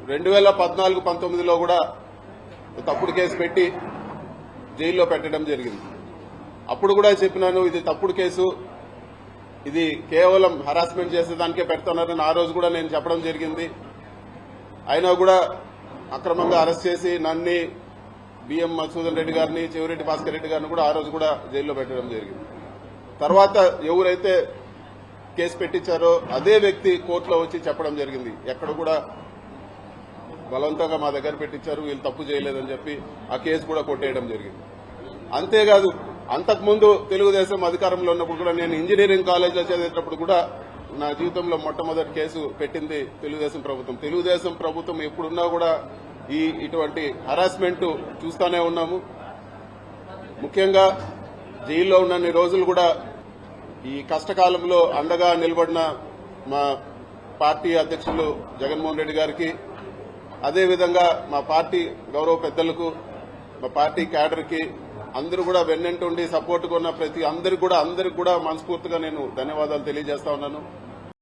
2014-19లో కూడా తప్పుడు కేసు పెట్టి జైల్లో పెట్టడం జరిగింది. అప్పుడు కూడా చెప్పినాను, ఇది తప్పుడు కేసు, ఇది కేవలం హరాస్మెంట్ చేసేదానికే పెడుతున్నారని ఆ రోజు కూడా నేను చెప్పడం జరిగింది. అయినా కూడా అక్రమంగా అరెస్ట్ చేసి నన్ను, బిఎం మధుసూదన్ రెడ్డి గారిని, చెవిరెడ్డి భాస్కర్ రెడ్డి గారిని కూడా ఆ రోజు కూడా జైల్లో పెట్టడం జరిగింది. తర్వాత ఎవరైతే కేసు పెట్టించారో అదే వ్యక్తి కోర్టులో వచ్చి చెప్పడం జరిగింది, ఎక్కడ కూడా బలవంతంగా మా దగ్గర పెట్టించారు, వీళ్ళు తప్పు చేయలేదని చెప్పి ఆ కేసు కూడా కొట్టేయడం జరిగింది. అంతేకాదు, అంతకుముందు తెలుగుదేశం అధికారంలో ఉన్నప్పుడు కూడా నేను ఇంజనీరింగ్ కాలేజ్లో చదివేటప్పుడు కూడా నా జీవితంలో మొట్టమొదటి కేసు పెట్టింది తెలుగుదేశం ప్రభుత్వం. తెలుగుదేశం ప్రభుత్వం ఎప్పుడున్నా కూడా ఇటువంటి హరాస్మెంట్ చూస్తూనే ఉన్నాము. ముఖ్యంగా జైల్లో ఉన్నన్ని రోజులు కూడా ఈ కష్టకాలంలో అండగా నిలబడిన మా పార్టీ అధ్యక్షులు జగన్మోహన్ రెడ్డి గారికి, అదేవిధంగా మా పార్టీ గౌరవ పెద్దలకు, మా పార్టీ క్యాడర్కి అందరూ కూడా వెన్నంటుండి సపోర్ట్గా ఉన్న ప్రతి అందరికి కూడా మనస్ఫూర్తిగా నేను ధన్యవాదాలు తెలియజేస్తా ఉన్నాను.